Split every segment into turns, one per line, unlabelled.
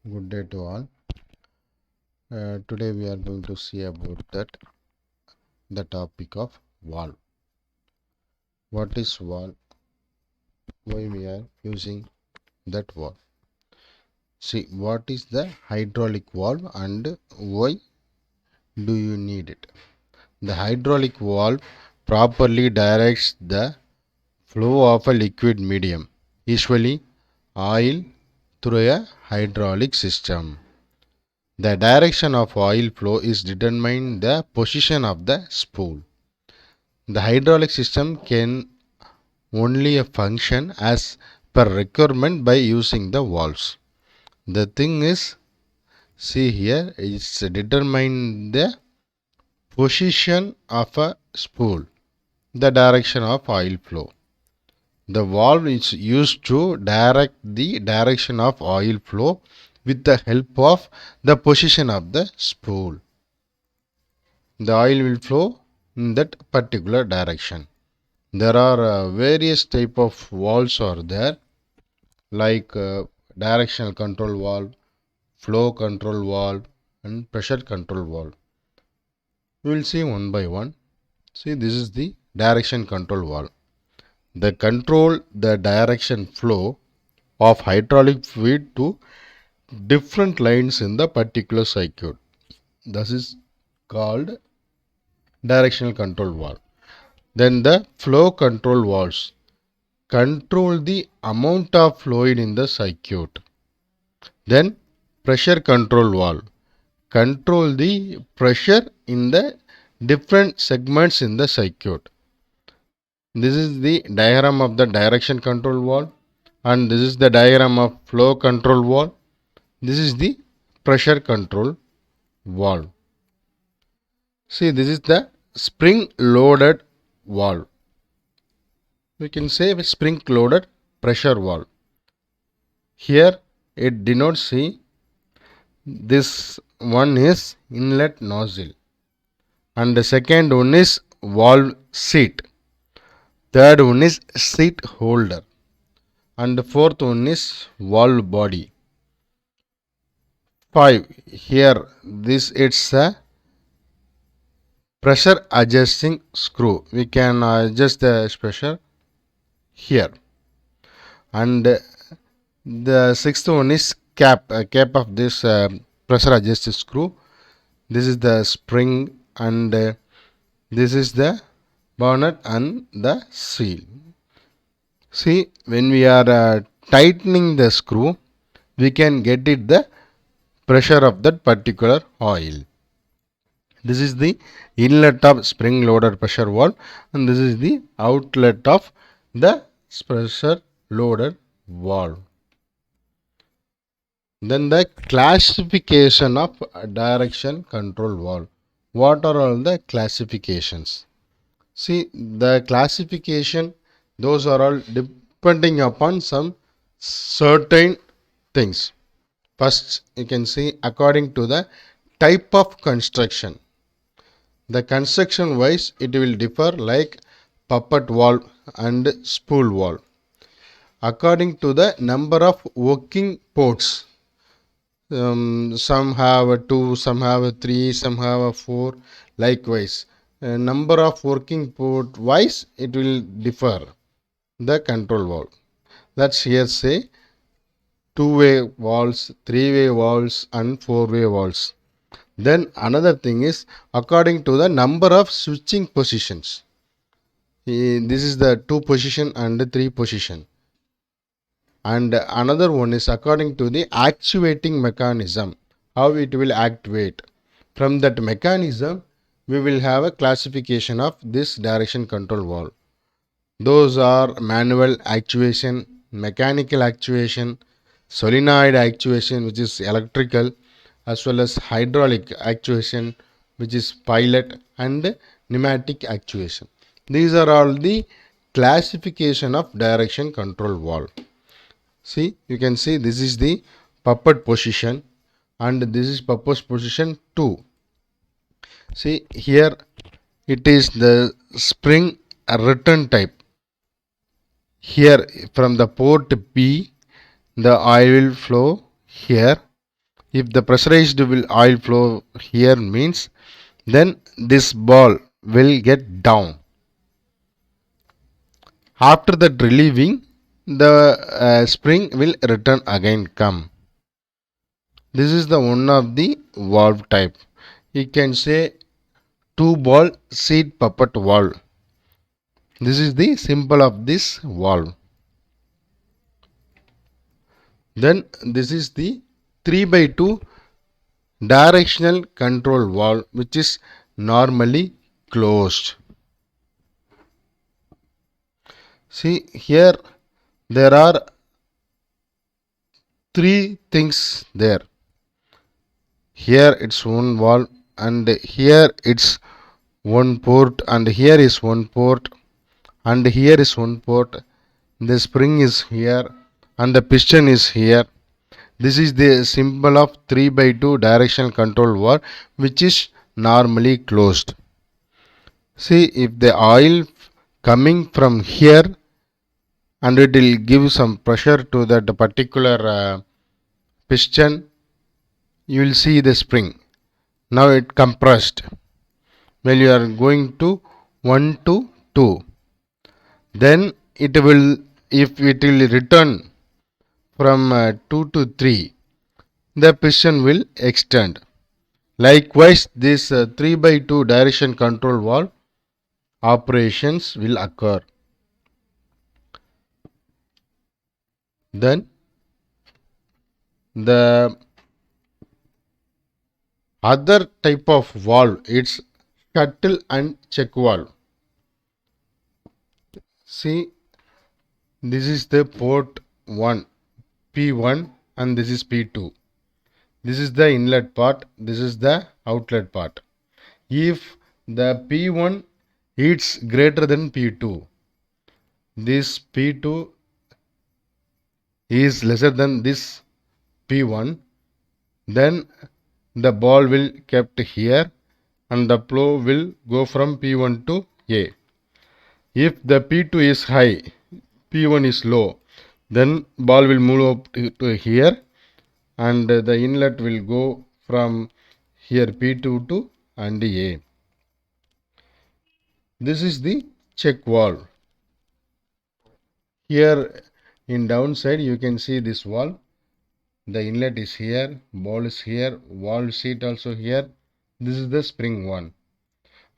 Good day to all. Today we are going to see about the topic of valve. What is valve? Why we are using that valve? See, what is the hydraulic valve and why do you need it? The hydraulic valve properly directs the flow of a liquid medium, usually oil, through a hydraulic system. The direction of oil flow is determined the position of the spool. The hydraulic system can only function as per requirement by using the valves. The thing is, see here, it's determine the position of a spool, the direction of oil flow. The valve is used to direct the direction of oil flow with the help of the position of the spool. The oil will flow in that particular direction. There are various type of valves are there, like directional control valve, flow control valve, and pressure control valve. We will see one by one. See, this is the direction control valve. They control the direction flow of hydraulic fluid to different lines in the particular circuit. This is called directional control valve. Then the flow control valves control the amount of fluid in the circuit. Then pressure control valve control the pressure in the different segments in the circuit. This is the diagram of the direction control valve and this is the diagram of flow control valve. This is the pressure control valve. See, this is the spring loaded valve. We can say spring loaded pressure valve. Here it denotes, see, this one is inlet nozzle and the second one is valve seat, third one is seat holder and the fourth one is valve body. 5, here this it's a pressure adjusting screw, we can adjust the pressure here, and the sixth one is cap of this pressure adjusting screw. This is the spring and this is the bonnet and the seal. See, when we are tightening the screw, we can get it the pressure of that particular oil. This is the inlet of spring loaded pressure valve and this is the outlet of the pressure loaded valve. Then the classification of direction control valve. What are all the classifications? See, the classification, those are all depending upon some certain things. First, you can see according to the type of construction. The construction wise, it will differ like puppet valve and spool valve. According to the number of working ports, some have a 2, some have a 3, some have a 4. Likewise, number of working port wise, it will differ the control valve. Let's here say two-way valves, three-way valves, and four-way valves. Then another thing is according to the number of switching positions. This is the 2 position and the 3 position. And another one is according to the actuating mechanism, how it will activate. From that mechanism, we will have a classification of this direction control valve. Those are manual actuation, mechanical actuation, solenoid actuation, which is electrical, as well as hydraulic actuation, which is pilot, and pneumatic actuation. These are all the classification of direction control valve. See, you can see this is the puppet position and this is puppet position 2. See, here it is the spring return type. Here from the port B, the oil will flow here If the pressurized will oil flow here means, then this ball will get down. After that relieving, the spring will return again come. This is the one of the valve type. You can say two ball seat puppet valve. This is the symbol of this valve. Then this is the 3 by 2 directional control valve, which is normally closed. See here there are three things there. Here it's one valve, and here it's one port, and here is one port, and here is one port. The spring is here and the piston is here. This is the symbol of 3 by 2 directional control valve, which is normally closed. See, if the oil coming from here and it will give some pressure to that particular piston, you will see the spring. Now it compressed. When you are going to 1 to 2, then it will, if it will return from 2 to 3, the piston will extend. Likewise, this 3 by 2 direction control valve operations will occur. Then the other type of valve, it's shuttle and check valve. See, this is the port 1, P1, and this is P2. This is the inlet part, this is the outlet part. If the P1 is greater than P2, this P2 is lesser than this P1, then the ball will kept here and the flow will go from P1 to A. If the P2 is high, P1 is low, then ball will move up to here, and the inlet will go from here P2 to and A. This is the check valve. Here in downside you can see this valve. The inlet is here, ball is here, valve seat also here. This is the spring one.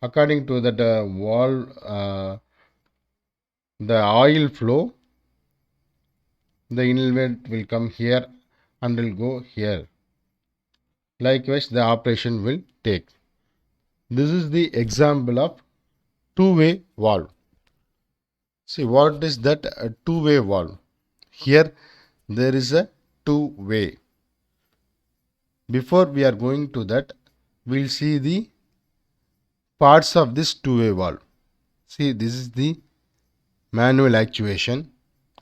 According to that valve, the oil flow, the inlet will come here and will go here. Likewise, the operation will take. This is the example of two-way valve. See, what is that two-way valve? Here there is a two-way. Before we are going to that, we'll see the parts of this two-way valve. See, this is the manual actuation.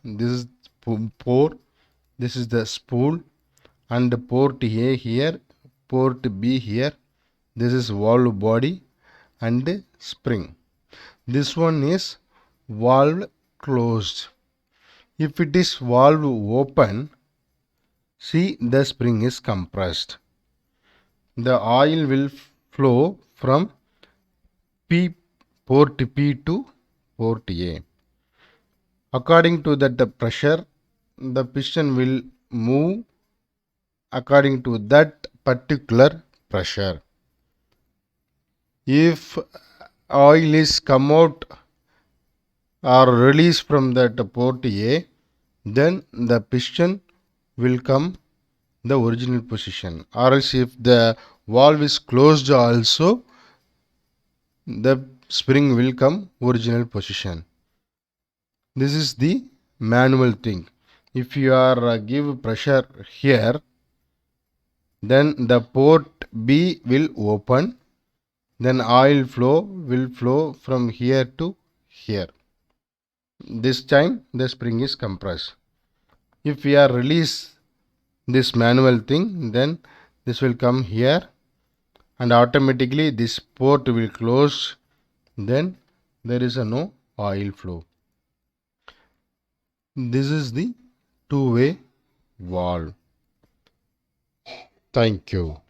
This is port. This is the spool, and port A here, port B here. This is valve body and spring. This one is valve closed. If it is valve open, see, the spring is compressed. The oil will flow from port P to port A. According to that pressure, the piston will move according to that particular pressure. If oil is come out or released from that port A, then the piston will come the original position, or else if the valve is closed also, the spring will come original position. This is the manual thing. If you are give pressure here, then the port B will open, then oil flow will flow from here to here. This time the spring is compressed. If we are release this manual thing, then this will come here and automatically this port will close, then there is a no oil flow. This is the two-way valve. Thank you.